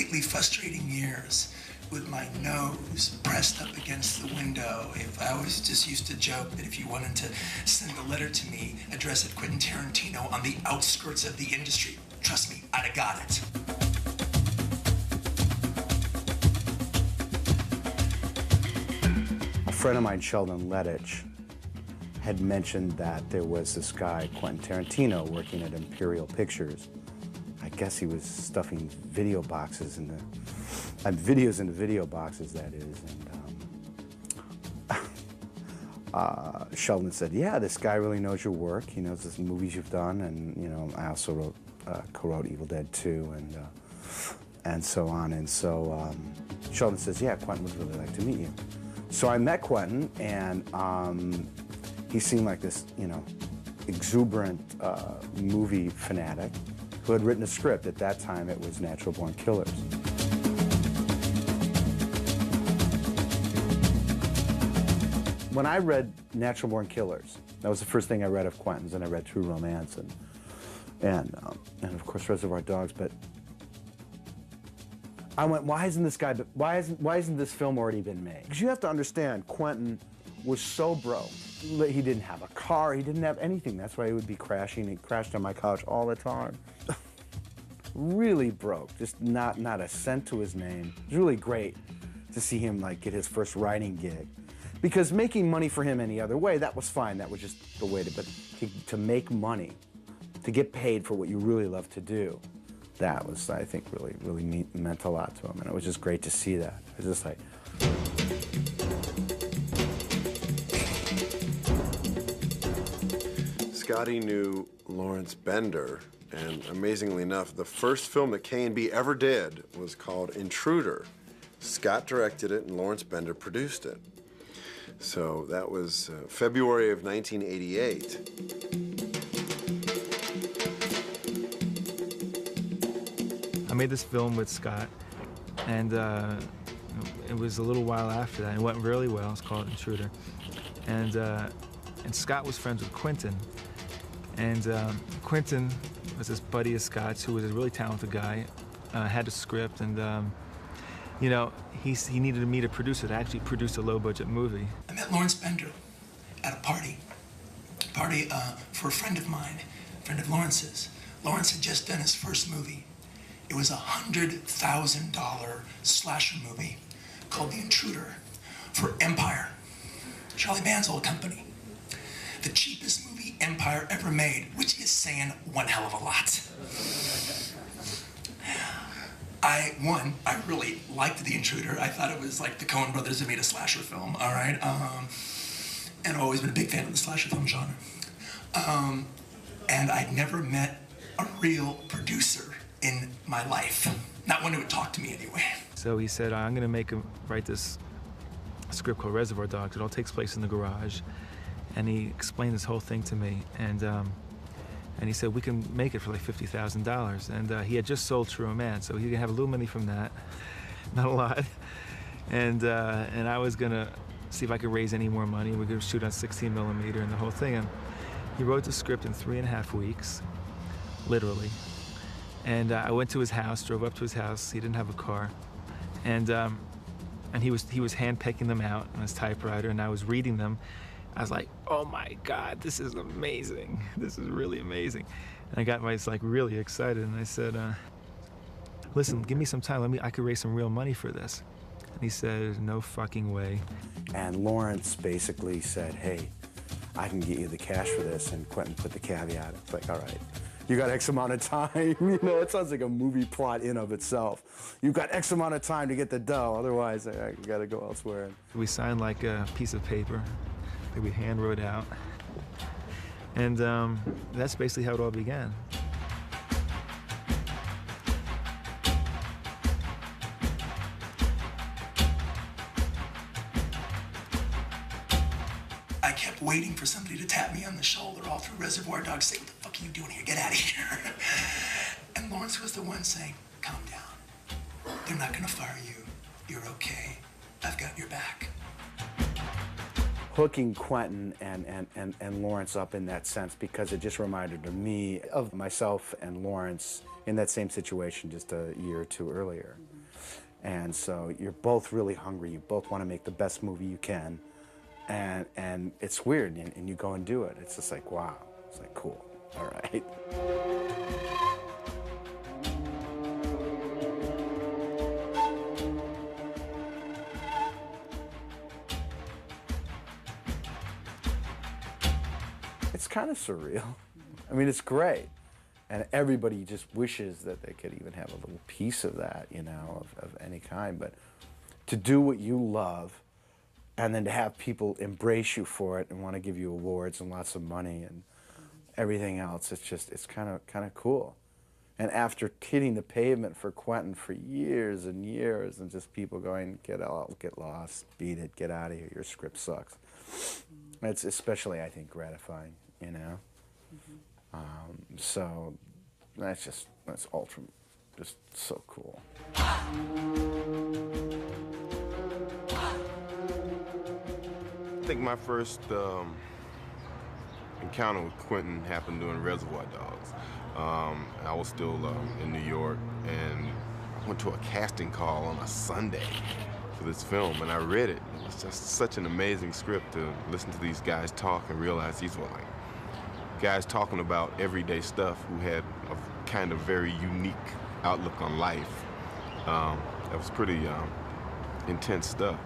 completely frustrating years with my nose pressed up against the window. If I was just used to joke that if you wanted to send a letter to me, address it Quentin Tarantino on the outskirts of the industry. Trust me, I'd have got it. A friend of mine, Sheldon Lettich, had mentioned that there was this guy, Quentin Tarantino, working at Imperial Pictures. I guess he was stuffing video boxes into, videos into video boxes, that is. And Sheldon said, yeah, this guy really knows your work. He knows the movies you've done. And, you know, I also wrote, co-wrote Evil Dead 2 and so on. And so Sheldon says, yeah, Quentin would really like to meet you. So I met Quentin, and he seemed like this, you know, exuberant movie fanatic who had written a script. At that time, it was Natural Born Killers. When I read Natural Born Killers, that was the first thing I read of Quentin's, and I read True Romance and of course Reservoir Dogs. But I went, why isn't this film already been made? Because you have to understand, Quentin was so broke. He didn't have a car, he didn't have anything. That's why he would be crashing. He crashed on my couch all the time. Really broke, just not a cent to his name. It was really great to see him like get his first writing gig. Because making money for him any other way, that was fine. That was just the way to, but to make money, to get paid for what you really love to do, that was, I think, really meant a lot to him. And it was just great to see that. It was just like, Scotty knew Lawrence Bender, and amazingly enough, the first film that K&B ever did was called Intruder. Scott directed it, and Lawrence Bender produced it. So that was February of 1988. I made this film with Scott, and it was a little while after that. It went really well. It's called Intruder. And Scott was friends with Quentin. And Quentin was this buddy of Scott's who was a really talented guy, had a script, and you know, he needed me to produce it. I actually produced a low-budget movie. I met Lawrence Bender at a party for a friend of mine, a friend of Lawrence's. Lawrence had just done his first movie. It was a $100,000 slasher movie called The Intruder for Empire, Charlie Band's old company. The cheapest movie Empire ever made, which is saying one hell of a lot. I really liked The Intruder. I thought it was like the Coen brothers had made a slasher film, all right? And I've always been a big fan of the slasher film genre. And I'd never met a real producer in my life. Not one who would talk to me anyway. So he said, I'm gonna write this script called Reservoir Dogs. It all takes place in the garage. And he explained this whole thing to me. And he said, we can make it for like $50,000. And he had just sold True Romance, so he could have a little money from that, not a lot. And I was gonna see if I could raise any more money. We could shoot on 16 millimeter and the whole thing. And he wrote the script in 3.5 weeks, literally. And I went to his house, drove up to his house. He didn't have a car. And he was hand-picking them out on his typewriter, and I was reading them. I was like, oh my God, this is amazing. This is really amazing. And I got like really excited, and I said, listen, give me some time. I could raise some real money for this. And he said, no fucking way. and Lawrence basically said, hey, I can get you the cash for this, and Quentin put the caveat. It's like, all right, you got X amount of time. You know, it sounds like a movie plot in of itself. You've got X amount of time to get the dough, otherwise I gotta go elsewhere. We signed like a piece of paper that we hand wrote out. And that's basically how it all began. I kept waiting for somebody to tap me on the shoulder all through Reservoir Dogs, say, what the fuck are you doing here? Get out of here. And Lawrence was the one saying, calm down. They're not gonna fire you. You're okay. I've got your back. Hooking Quentin and Lawrence up in that sense, because it just reminded me of myself and Lawrence in that same situation just a year or two earlier. And so you're both really hungry. You both want to make the best movie you can. And it's weird, and you go and do it. It's just like, wow. It's like, cool. All right. It's kind of surreal. I mean, it's great. And everybody just wishes that they could even have a little piece of that, you know, of any kind. But to do what you love, and then to have people embrace you for it and want to give you awards and lots of money and everything else, it's kind of cool. And after hitting the pavement for Quentin for years and years, and just people going, get out, get lost, beat it, get out of here, your script sucks. It's especially, I think, gratifying, you know? So that's ultra, just so cool. I think my first encounter with Quentin happened during Reservoir Dogs. I was still in New York, and I went to a casting call on a Sunday for this film, and I read it. It was just such an amazing script to listen to these guys talk and realize these were like guys talking about everyday stuff who had a kind of very unique outlook on life. That was pretty intense stuff.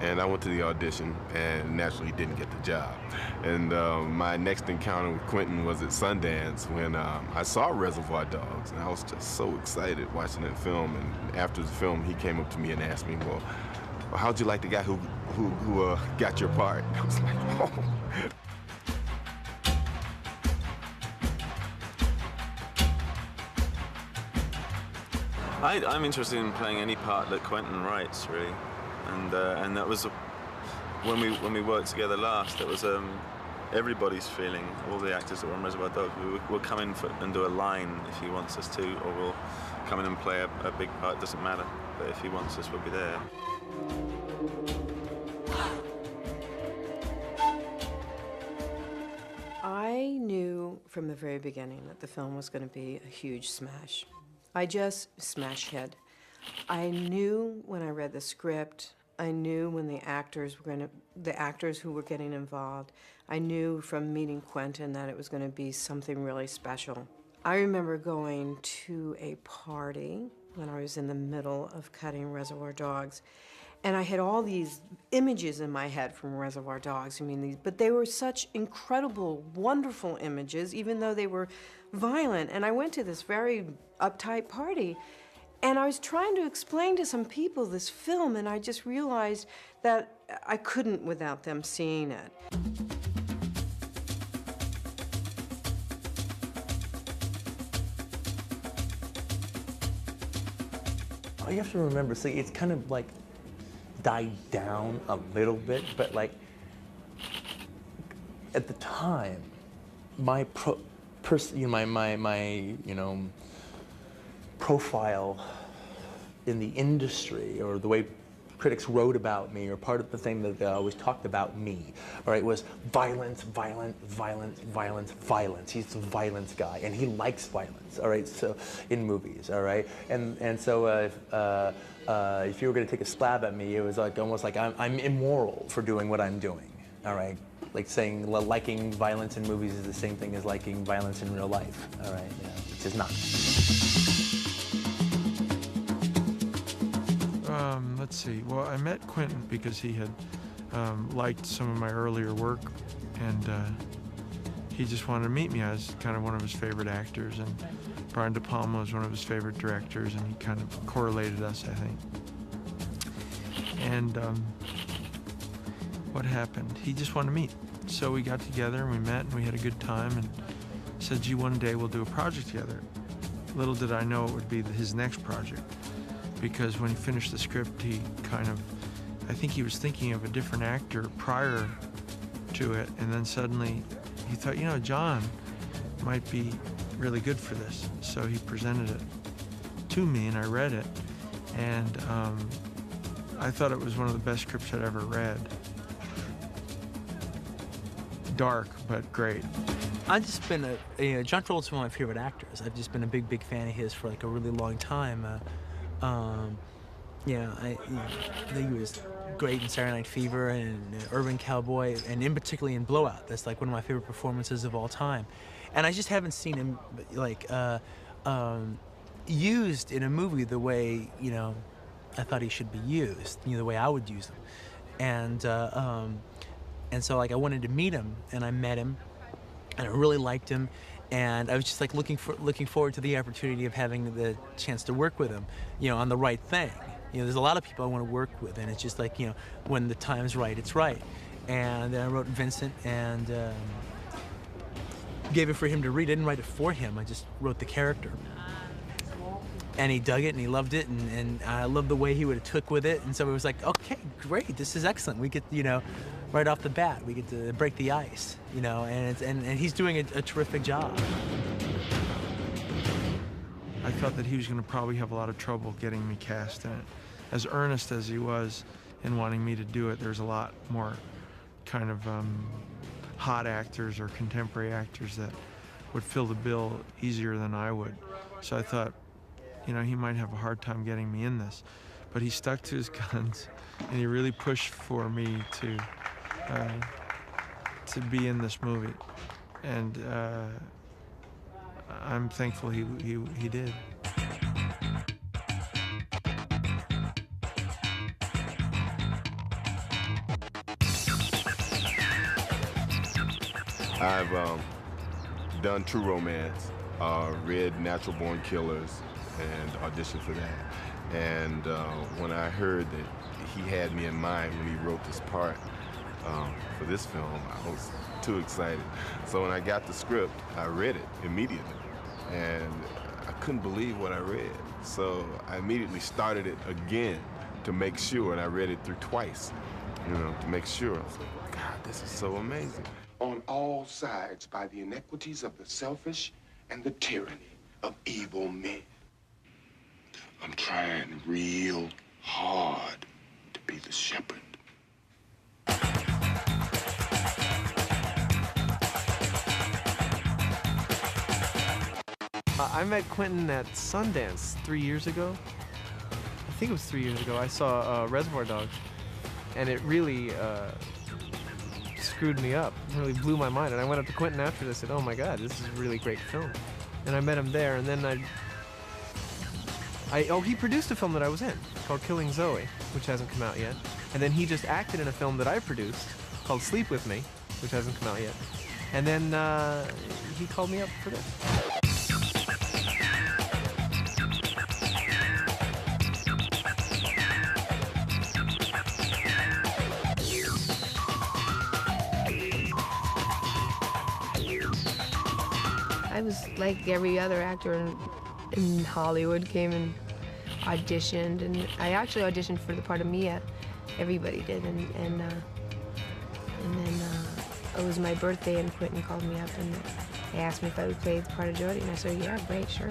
And I went to the audition and naturally didn't get the job. And my next encounter with Quentin was at Sundance when I saw Reservoir Dogs, and I was just so excited watching that film. And after the film, he came up to me and asked me, well, how'd you like the guy who got your part? I was like, oh. I'm interested in playing any part that Quentin writes, really, and that was when we worked together last. It was everybody's feeling. All the actors that were on Reservoir Dogs, we'll come in and do a line if he wants us to, or we'll come in and play a big part. It doesn't matter, but if he wants us, we'll be there. I knew from the very beginning that the film was going to be a huge smash. I just smash hit. I knew when I read the script, I knew when the actors who were getting involved, I knew from meeting Quentin that it was going to be something really special. I remember going to a party when I was in the middle of cutting Reservoir Dogs, and I had all these images in my head from Reservoir Dogs. I mean, but they were such incredible, wonderful images, even though they were violent. And I went to this very uptight party, and I was trying to explain to some people this film, and I just realized that I couldn't without them seeing it. You have to remember, see, it's kind of like died down a little bit, but like at the time, my profile in the industry, or the way critics wrote about me, or part of the thing that they always talked about me, all right, was violence, violence, violence, violence, violence. He's the violence guy, and he likes violence, all right, so in movies, all right? And so if you were going to take a slab at me, it was like almost like I'm immoral for doing what I'm doing, all right? Like saying liking violence in movies is the same thing as liking violence in real life, all right? Yeah, which is not. Let's see. Well, I met Quentin because he had liked some of my earlier work, and he just wanted to meet me. I was kind of one of his favorite actors, and Brian De Palma was one of his favorite directors, and he kind of correlated us, I think. And what happened? He just wanted to meet. So we got together, and we met, and we had a good time, and said, gee, one day we'll do a project together. Little did I know it would be his next project, because when he finished the script, he kind of, I think he was thinking of a different actor prior to it, and then suddenly he thought, you know, John might be really good for this. So he presented it to me, and I read it, and I thought it was one of the best scripts I'd ever read. Dark, but great. I've just been John Travolta's one of my favorite actors. I've just been a big fan of his for like a really long time. Yeah, he was great in Saturday Night Fever and Urban Cowboy, and in particularly in Blowout. That's like one of my favorite performances of all time. And I just haven't seen him like used in a movie the way, you know, I thought he should be used, you know, the way I would use him. And so like I wanted to meet him, and I met him, and I really liked him. And I was just like looking forward to the opportunity of having the chance to work with him, you know, on the right thing. You know, there's a lot of people I want to work with, and it's just like, you know, when the time's right, it's right. And then I wrote Vincent and gave it for him to read. I didn't write it for him, I just wrote the character. And he dug it and he loved it, and I loved the way he would have took with it. And so it was like, okay, great, this is excellent. We get, you know, right off the bat, we get to break the ice, you know, and he's doing a terrific job. I thought that he was going to probably have a lot of trouble getting me cast in it. As earnest as he was in wanting me to do it, there's a lot more kind of hot actors or contemporary actors that would fill the bill easier than I would. So I thought, you know, he might have a hard time getting me in this. But he stuck to his guns, and he really pushed for me to be in this movie. And I'm thankful he did. I've done True Romance, read Natural Born Killers, and auditioned for that. And when I heard that he had me in mind when he wrote this part for this film, I was too excited. So when I got the script, I read it immediately, and I couldn't believe what I read. So I immediately started it again to make sure, and I read it through twice, you know, to make sure. I was like, God, this is so amazing. On all sides by the inequities of the selfish and the tyranny of evil men. I'm trying real hard to be the shepherd. I met Quentin at Sundance 3 years ago. I think it was 3 years ago. I saw Reservoir Dogs, and it really screwed me up. It really blew my mind. And I went up to Quentin after this and said, oh my God, this is a really great film. And I met him there, and then he produced a film that I was in called Killing Zoe, which hasn't come out yet. And then he just acted in a film that I produced called Sleep With Me, which hasn't come out yet. And then he called me up for this. I was like every other actor in Hollywood, came and auditioned, and I actually auditioned for the part of Mia. Everybody did, and then it was my birthday, and Quentin called me up and they asked me if I would play the part of Jodie, and I said, yeah, great, sure.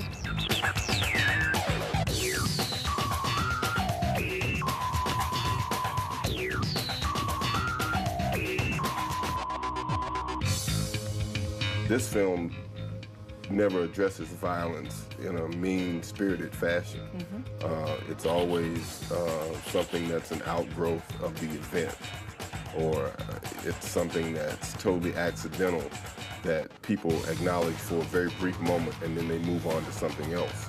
This film never addresses violence in a mean-spirited fashion. It's always something that's an outgrowth of the event, or it's something that's totally accidental that people acknowledge for a very brief moment and then they move on to something else.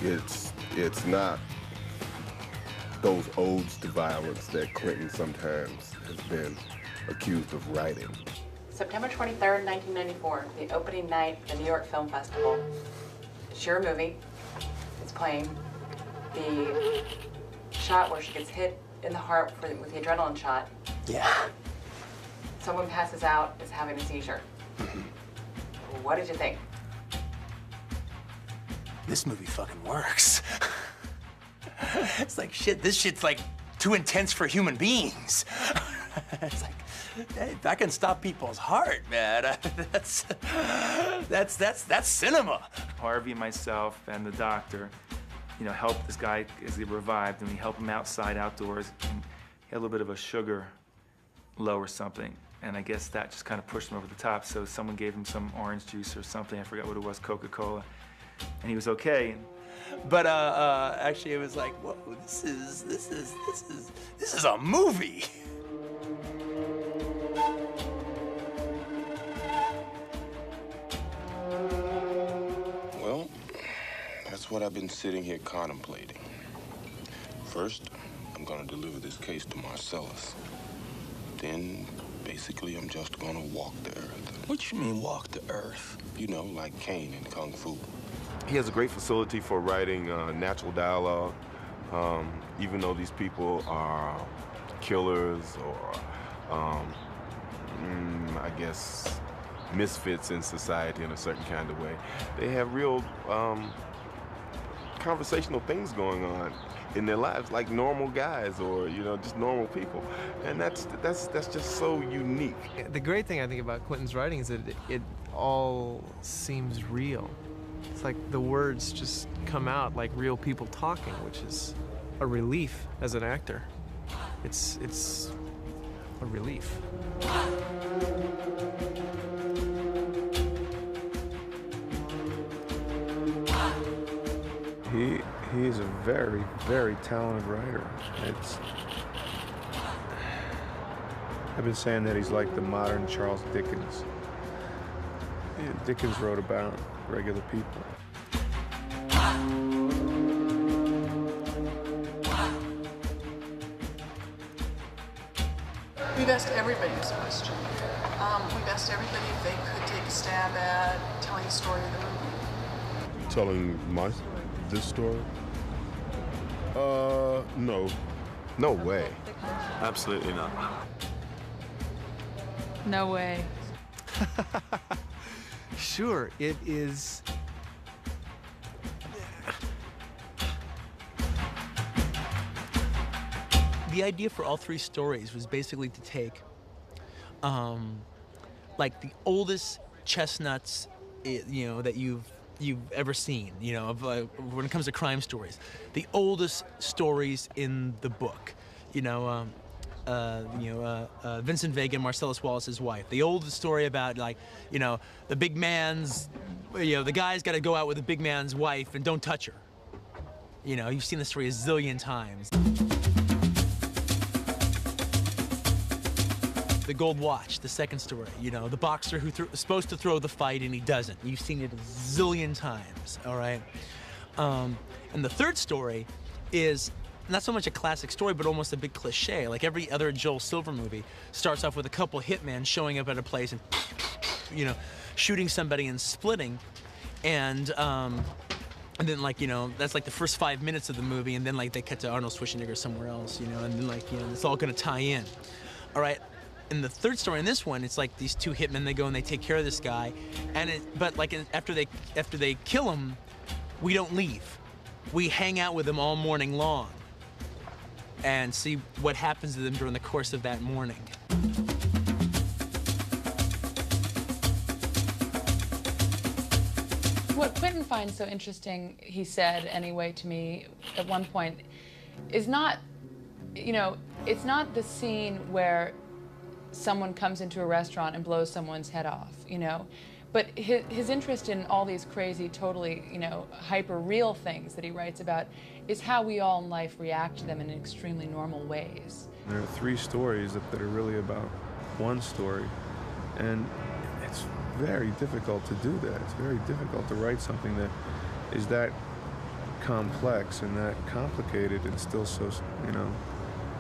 It's not those odes to violence that Quentin sometimes has been accused of writing. September 23rd, 1994, the opening night of the New York Film Festival. It's your movie. It's playing. The shot where she gets hit in the heart with the adrenaline shot. Yeah. Someone passes out, is having a seizure. What did you think? This movie fucking works. It's like, shit, this shit's like too intense for human beings. It's like, hey, if I can stop people's heart, man, that's cinema. Harvey, myself, and the doctor, you know, helped this guy as he revived, and we helped him outside, outdoors, and he had a little bit of a sugar low or something, and I guess that just kind of pushed him over the top, so someone gave him some orange juice or something, I forgot what it was, Coca-Cola, and he was okay. But actually, it was like, whoa, this is a movie. Well, that's what I've been sitting here contemplating. First, I'm gonna deliver this case to Marcellus. Then, basically, I'm just gonna walk the earth. What you mean, walk the earth? You know, like Caine in Kung Fu. He has a great facility for writing natural dialogue, even though these people are killers or, I guess, misfits in society in a certain kind of way. They have real conversational things going on in their lives, like normal guys or, you know, just normal people. And that's just so unique. The great thing I think about Quentin's writing is that it all seems real. It's like the words just come out like real people talking, which is a relief as an actor. It's a relief. He is a very, very talented writer. I've been saying that he's like the modern Charles Dickens. Dickens wrote about regular people. We've asked everybody this question. We've asked everybody if they could take a stab at telling the story of the movie. Telling this story? No. No way. Absolutely not. No way. Sure, it is. The idea for all three stories was basically to take, like the oldest chestnuts, you know, that you've ever seen, you know, when it comes to crime stories, the oldest stories in the book, Vincent Vega and Marcellus Wallace's wife, the oldest story about, like, you know, the big man's, you know, the guy's got to go out with the big man's wife and don't touch her. You know, you've seen the story a zillion times. The gold watch, the second story, you know, the boxer who is supposed to throw the fight and he doesn't. You've seen it a zillion times, all right? And the third story is not so much a classic story, but almost a big cliche. Like every other Joel Silver movie starts off with a couple hitmen showing up at a place and, you know, shooting somebody and splitting. And then, like, you know, that's like the first 5 minutes of the movie, and then, like, they cut to Arnold Schwarzenegger somewhere else, you know, and then, like, you know, it's all gonna tie in, all right? In the third story, in this one, it's like these two hitmen, they go and they take care of this guy, but like after they kill him, we don't leave. We hang out with them all morning long and see what happens to them during the course of that morning. What Quentin finds so interesting, he said anyway to me at one point, is not, you know, it's not the scene where someone comes into a restaurant and blows someone's head off, you know, but his interest in all these crazy, totally, you know, hyper-real things that he writes about is how we all in life react to them in extremely normal ways. There are three stories that are really about one story, and it's very difficult to do that. It's very difficult to write something that is that complex and that complicated and still so, you know,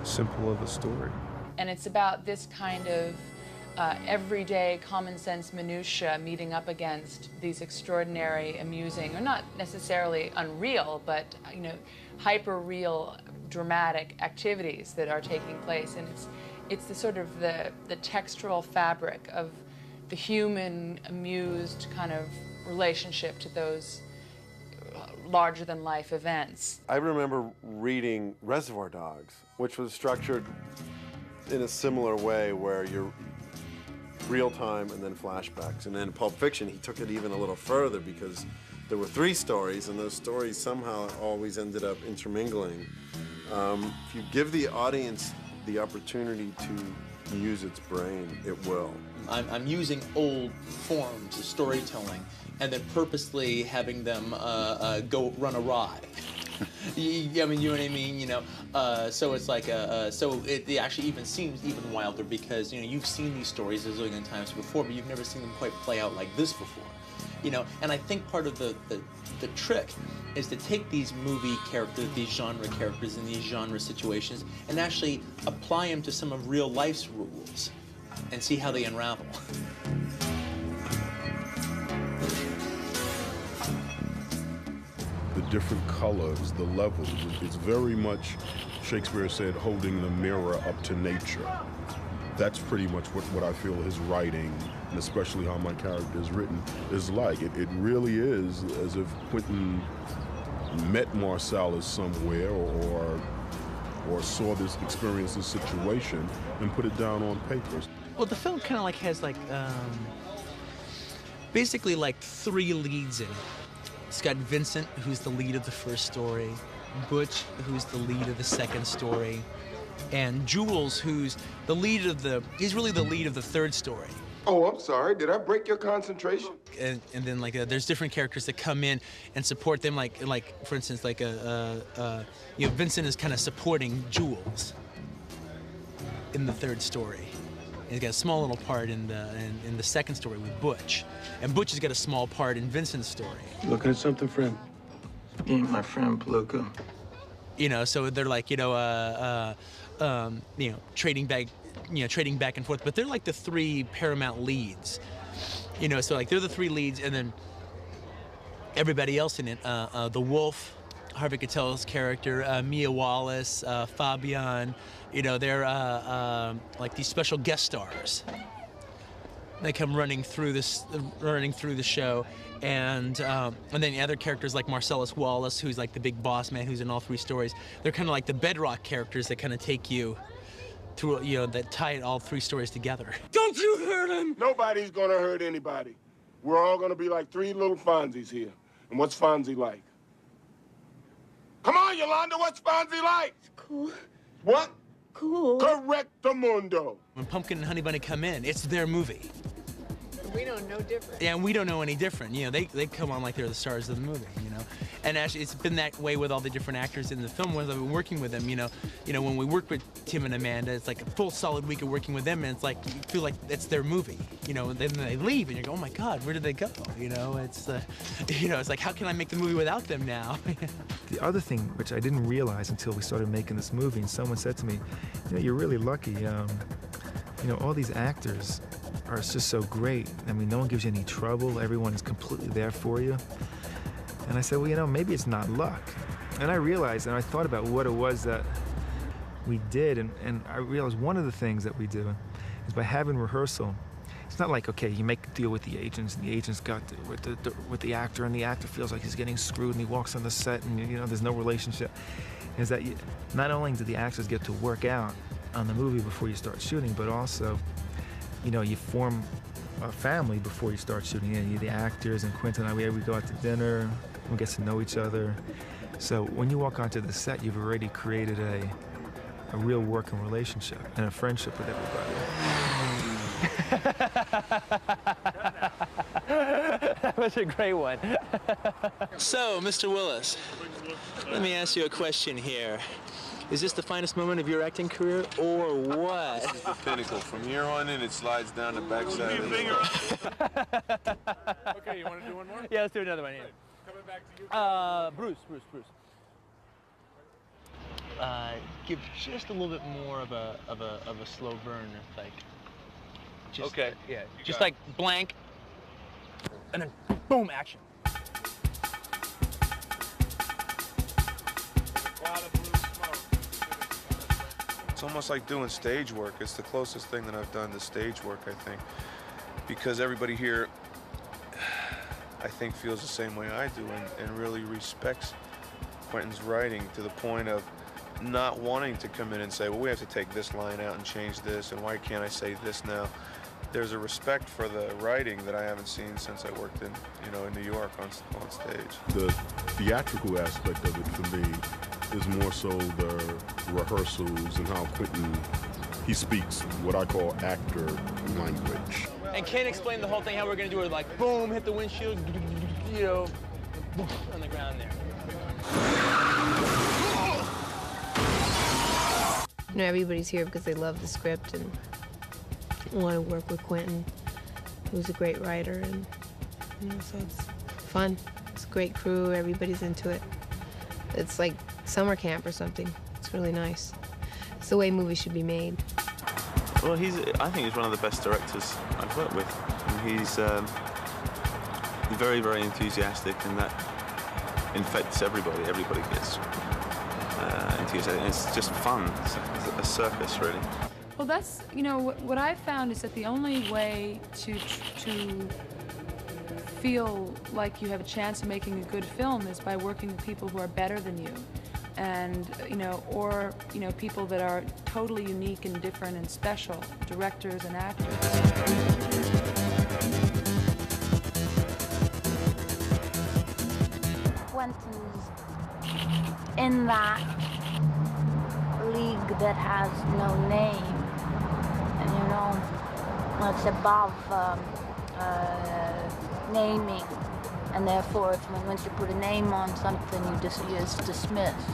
simple of a story. And it's about this kind of everyday common sense minutia meeting up against these extraordinary, amusing, or not necessarily unreal, but, you know, hyper-real, dramatic activities that are taking place. And it's the sort of the textural fabric of the human, amused kind of relationship to those larger-than-life events. I remember reading Reservoir Dogs, which was structured in a similar way where you're real time and then flashbacks. And then Pulp Fiction, he took it even a little further because there were three stories and those stories somehow always ended up intermingling. If you give the audience the opportunity to can use its brain, it will. I'm using old forms of storytelling and then purposely having them go run awry. I mean, you know what I mean? You know, so it's like so it actually even seems even wilder because you know you've seen these stories a zillion times before, but you've never seen them quite play out like this before. You know, and I think part of the trick is to take these movie characters, these genre characters in these genre situations, and actually apply them to some of real life's rules, and see how they unravel. The different colors, the levels, it's very much, Shakespeare said, holding the mirror up to nature. That's pretty much what I feel his writing, and especially how my character is written, is like. It really is as if Quentin met Marsalis somewhere or saw this, experienced this situation and put it down on paper. Well, the film kind of like has like, basically like 3 leads in it. It's got Vincent, who's the lead of the first story, Butch, who's the lead of the second story, and Jules, who's the lead of he's really the lead of the third story. Oh, I'm sorry. Did I break your concentration? And then like there's different characters that come in and support them. Like for instance, like you know, Vincent is kind of supporting Jules in the third story. And he's got a small little part in the second story with Butch, and Butch has got a small part in Vincent's story. Looking at something, friend? You ain't my friend, Palooka. You know, so they're like you know trading back and forth, but they're like the 3 paramount leads. You know, so like they're the 3 leads, and then everybody else in it, the Wolf, Harvey Keitel's character, Mia Wallace, Fabian, you know, they're like these special guest stars. They come running through the show, and then the other characters like Marcellus Wallace, who's like the big boss man, who's in all 3 stories. They're kind of like the bedrock characters that kind of take you through, you know, that tie all 3 stories together. Don't you hurt him! Nobody's gonna hurt anybody. We're all gonna be like 3 little Fonzies here. And what's Fonzie like? Come on, Yolanda, what's Fonzie like? It's cool. What? Cool. Correctamundo. When Pumpkin and Honey Bunny come in, it's their movie. We don't know different. Yeah, and we don't know any different. You know, they come on like they're the stars of the movie, you know. And actually, it's been that way with all the different actors in the film. When I've been working with them, you know, when we work with Tim and Amanda, it's like a full solid week of working with them, and it's like you feel like it's their movie, you know. And then they leave, and you go, oh my God, where did they go? You know, it's you know, it's like how can I make the movie without them now? The other thing, which I didn't realize until we started making this movie, and someone said to me, you know, you're really lucky. You know, all these actors are just so great. I mean, no one gives you any trouble. Everyone is completely there for you. And I said, well, you know, maybe it's not luck. And I realized, and I thought about what it was that we did, and I realized one of the things that we do is by having rehearsal. It's not like, okay, you make a deal with the agents, and the agent's got with the actor, and the actor feels like he's getting screwed, and he walks on the set, and you know, there's no relationship. Is that not only do the actors get to work out on the movie before you start shooting, but also, you know, you form a family before you start shooting. You know, the actors and Quentin and I, we go out to dinner, we get to know each other. So when you walk onto the set, you've already created a real working relationship and a friendship with everybody. That was a great one. So, Mr. Willis, let me ask you a question here. Is this the finest moment of your acting career, or what? This is the pinnacle. From here on in, it slides down the backside of the Okay, you want to do one more? Yeah, let's do another one. Yeah. Coming back to you. Bruce. Give just a little bit more of a slow burn, like. Just, Okay. Yeah. Just like blank, and then boom, action. It's almost like doing stage work. It's the closest thing that I've done to stage work, I think. Because everybody here, I think, feels the same way I do and really respects Quentin's writing to the point of not wanting to come in and say, well, we have to take this line out and change this, and why can't I say this now? There's a respect for the writing that I haven't seen since I worked in, you know, in New York on stage. The theatrical aspect of it for me is more so the rehearsals and how Quentin He speaks what I call actor language. And Ken explained the whole thing, how we're gonna do it, like, boom, hit the windshield, you know, on the ground there. You know, everybody's here because they love the script and want to work with Quentin, who's a great writer, and you know, so it's fun. It's a great crew. Everybody's into it. It's like summer camp or something. It's really nice. It's the way movies should be made. Well, I think he's one of the best directors I've worked with. And he's very, very enthusiastic, and that infects everybody. Everybody gets enthusiastic. And it's just fun. It's a circus, really. Well, that's, you know, what I've found is that the only way to feel like you have a chance of making a good film is by working with people who are better than you. And, you know, or, you know, people that are totally unique and different and special, directors and actors. Quentin's in that league that has no name. And, you know, it's above naming. And therefore, once you put a name on something, it's dismissed.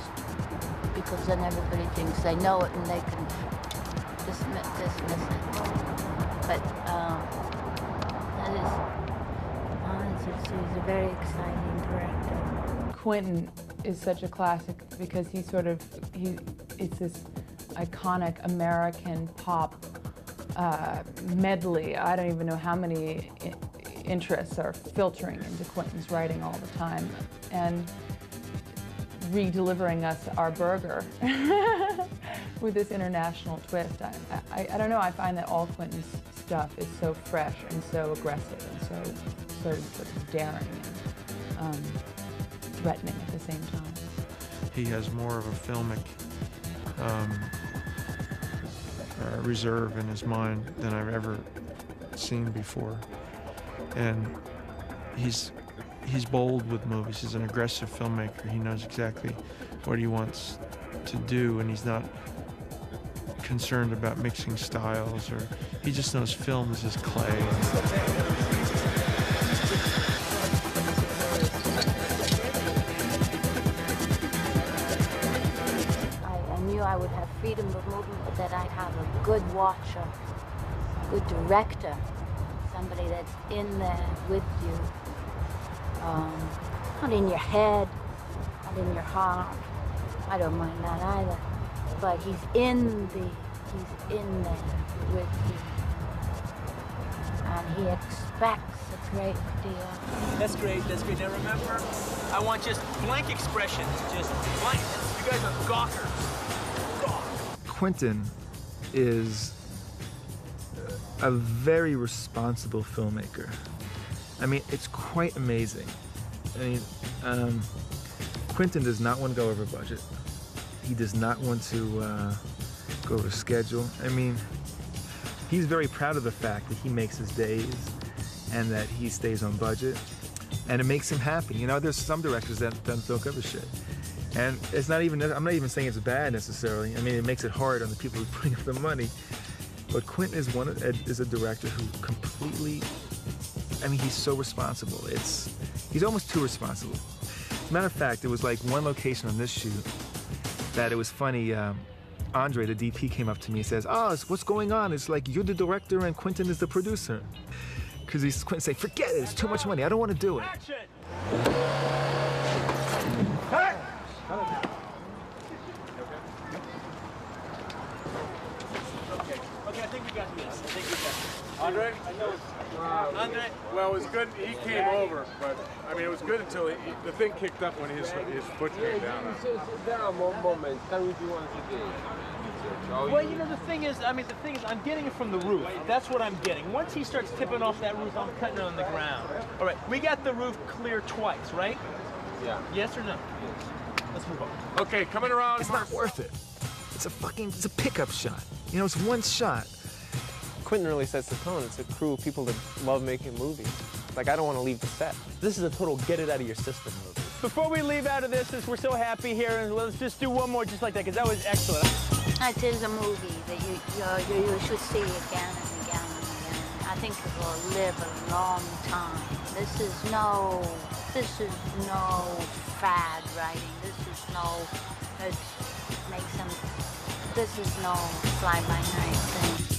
Because then everybody thinks they know it and they can dismiss it. But he's a very exciting director. Quentin is such a classic because it's this iconic American pop medley. I don't even know how many interests are filtering into Quentin's writing all the time and re-delivering us our burger with this international twist. I don't know, I find that all Quentin's stuff is so fresh and so aggressive and so sort of daring and threatening at the same time. He has more of a filmic reserve in his mind than I've ever seen before. And he's bold with movies. He's an aggressive filmmaker. He knows exactly what he wants to do, and he's not concerned about mixing styles, or he just knows film is his clay. I knew I would have freedom of movement, but that I'd have a good watcher, a good director, somebody that's in there with you. Not in your head, not in your heart. I don't mind that either. But he's in there with you. And he expects a great deal. That's great. Now remember, I want just blank expressions, just blank. You guys are gawkers. Quentin is a very responsible filmmaker. I mean, it's quite amazing. I mean, Quentin does not want to go over budget. He does not want to go over schedule. I mean, he's very proud of the fact that he makes his days and that he stays on budget, and it makes him happy. You know, there's some directors that don't give a shit. And it's not even, I'm not even saying it's bad necessarily. I mean, it makes it hard on the people who are putting up the money. But Quentin is a director who completely, I mean, he's so responsible. He's almost too responsible. As a matter of fact, there was like one location on this shoot that it was funny. Andre, the DP, came up to me and says, "Oh, what's going on? It's like you're the director and Quentin is the producer." Because Quentin say, "Forget it, it's too much money. I don't want to do it." Hey! Okay, I think we got this. Andre? Andre? Well, it was good. He came over, but I mean, it was good until the thing kicked up when his foot came down. There are more moments. Can we do one again? Well, you know, the thing is, I'm getting it from the roof. That's what I'm getting. Once he starts tipping off that roof, I'm cutting it on the ground. All right, we got the roof clear twice, right? Yeah. Yes or no? Yes. Let's move on. Okay, coming around. It's not worth it. It's a pickup shot. You know, it's one shot. Quentin really sets the tone. It's a crew of people that love making movies. Like, I don't want to leave the set. This is a total get it out of your system movie. Before we leave out of this, since we're so happy here, and let's just do one more just like that, because that was excellent. It is a movie that you should see again and again and again. I think it will live a long time. This is no fad writing. This is no fly-by-night thing.